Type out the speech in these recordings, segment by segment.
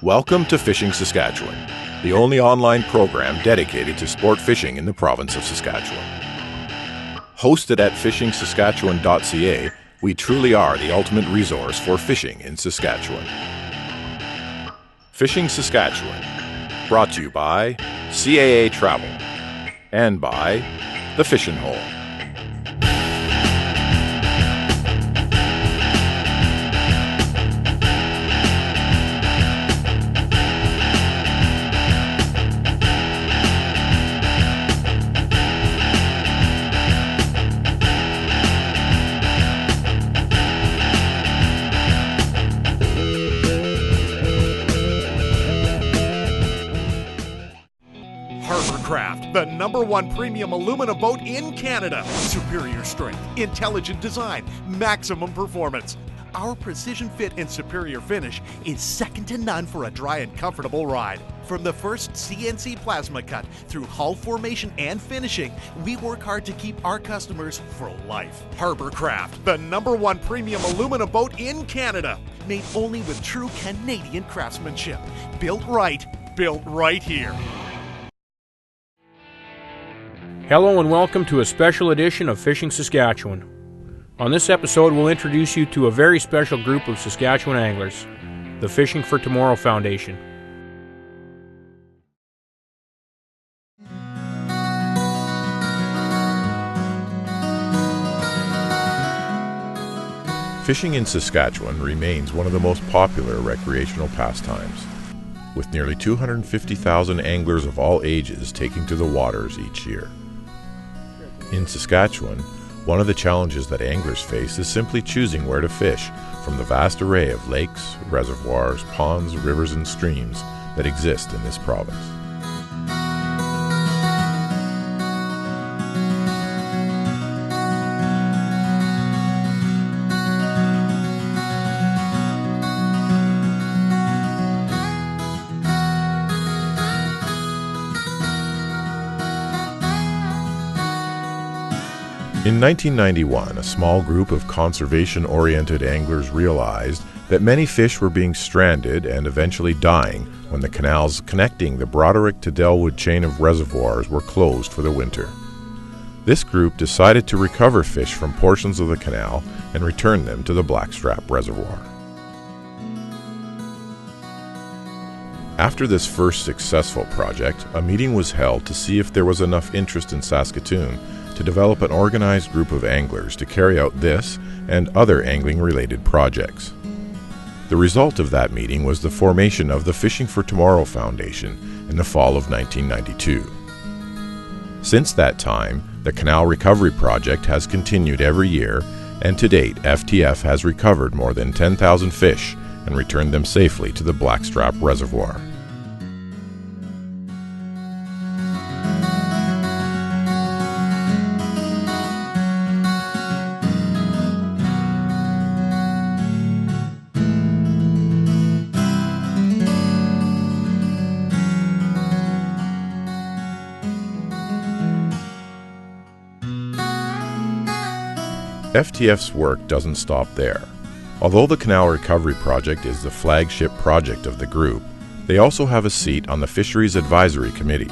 Welcome to Fishing Saskatchewan, the only online program dedicated to sport fishing in the province of Saskatchewan. Hosted at fishingsaskatchewan.ca, we truly are the ultimate resource for fishing in Saskatchewan. Fishing Saskatchewan, brought to you by CAA Travel and by The Fishing Hole. The #1 premium aluminum boat in Canada. Superior strength, intelligent design, maximum performance. Our precision fit and superior finish is second to none for a dry and comfortable ride. From the first CNC plasma cut through hull formation and finishing, we work hard to keep our customers for life. Harborcraft, the #1 premium aluminum boat in Canada. Made only with true Canadian craftsmanship. Built right here. Hello and welcome to a special edition of Fishing Saskatchewan. On this episode, we'll introduce you to a very special group of Saskatchewan anglers, the Fishing for Tomorrow Foundation. Fishing in Saskatchewan remains one of the most popular recreational pastimes, with nearly 250,000 anglers of all ages taking to the waters each year. In Saskatchewan, one of the challenges that anglers face is simply choosing where to fish from the vast array of lakes, reservoirs, ponds, rivers, and streams that exist in this province. In 1991, a small group of conservation-oriented anglers realized that many fish were being stranded and eventually dying when the canals connecting the Broderick to Delwood chain of reservoirs were closed for the winter. This group decided to recover fish from portions of the canal and return them to the Blackstrap Reservoir. After this first successful project, a meeting was held to see if there was enough interest in Saskatoon to develop an organized group of anglers to carry out this and other angling-related projects. The result of that meeting was the formation of the Fishing for Tomorrow Foundation in the fall of 1992. Since that time, the Canal Recovery Project has continued every year, and to date, FTF has recovered more than 10,000 fish and returned them safely to the Blackstrap Reservoir. FTF's work doesn't stop there. Although the Canal Recovery Project is the flagship project of the group, they also have a seat on the Fisheries Advisory Committee.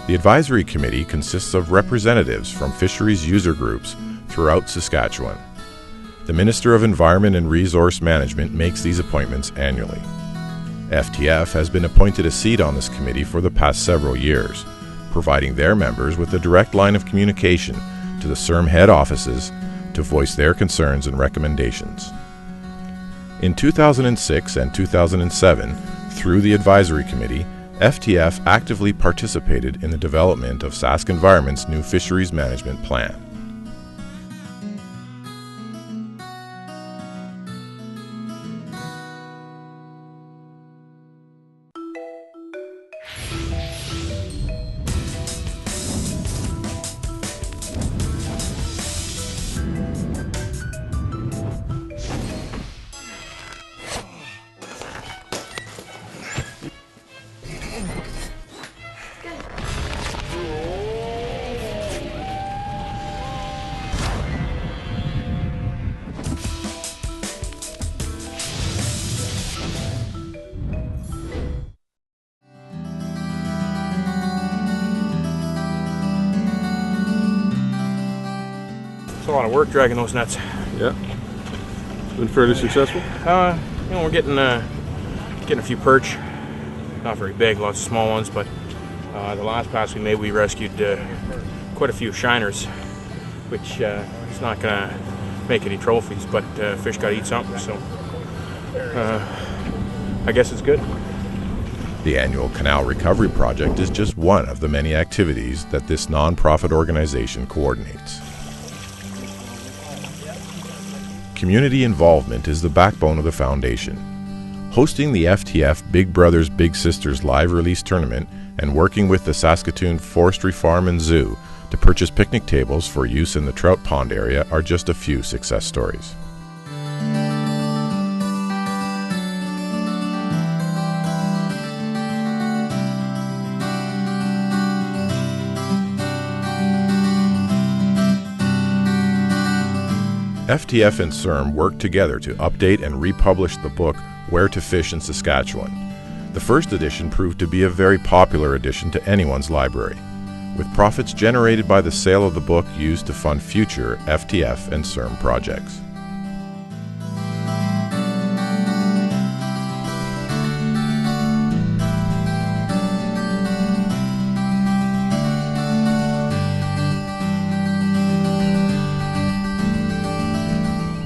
The Advisory Committee consists of representatives from fisheries user groups throughout Saskatchewan. The Minister of Environment and Resource Management makes these appointments annually. FTF has been appointed a seat on this committee for the past several years, providing their members with a direct line of communication to the CERM head offices to voice their concerns and recommendations. In 2006 and 2007, through the Advisory Committee, FTF actively participated in the development of Sask Environment's new Fisheries Management Plan. lot of work dragging those nets. Yeah. Been fairly successful? We're getting a few perch. Not very big, lots of small ones, but the last pass we made, we rescued quite a few shiners, which is not going to make any trophies, but fish got to eat something, so I guess it's good. The annual Canal Recovery Project is just one of the many activities that this non-profit organization coordinates. Community involvement is the backbone of the foundation. Hosting the FTF Big Brothers Big Sisters live release tournament and working with the Saskatoon Forestry Farm and Zoo to purchase picnic tables for use in the trout pond area are just a few success stories. FTF and CIRM worked together to update and republish the book Where to Fish in Saskatchewan. The first edition proved to be a very popular addition to anyone's library, with profits generated by the sale of the book used to fund future FTF and CIRM projects.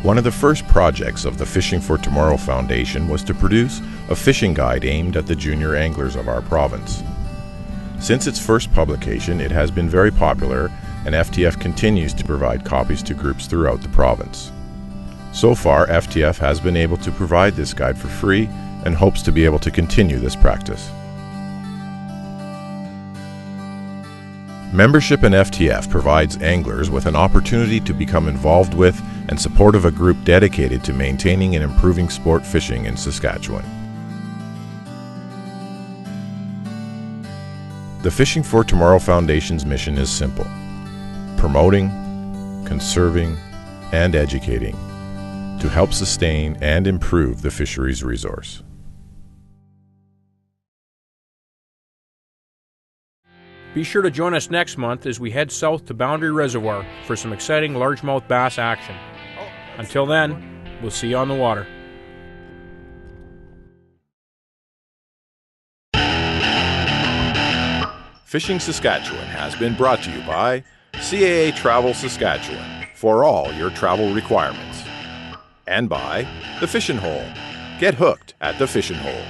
One of the first projects of the Fishing for Tomorrow Foundation was to produce a fishing guide aimed at the junior anglers of our province. Since its first publication, it has been very popular, and FTF continues to provide copies to groups throughout the province. So far, FTF has been able to provide this guide for free and hopes to be able to continue this practice. Membership in FTF provides anglers with an opportunity to become involved with and supportive of a group dedicated to maintaining and improving sport fishing in Saskatchewan. The Fishing for Tomorrow Foundation's mission is simple: promoting, conserving, and educating to help sustain and improve the fisheries resource. Be sure to join us next month as we head south to Boundary Reservoir for some exciting largemouth bass action. Until then, we'll see you on the water. Fishing Saskatchewan has been brought to you by CAA Travel Saskatchewan for all your travel requirements, and by The Fishing Hole. Get hooked at The Fishing Hole.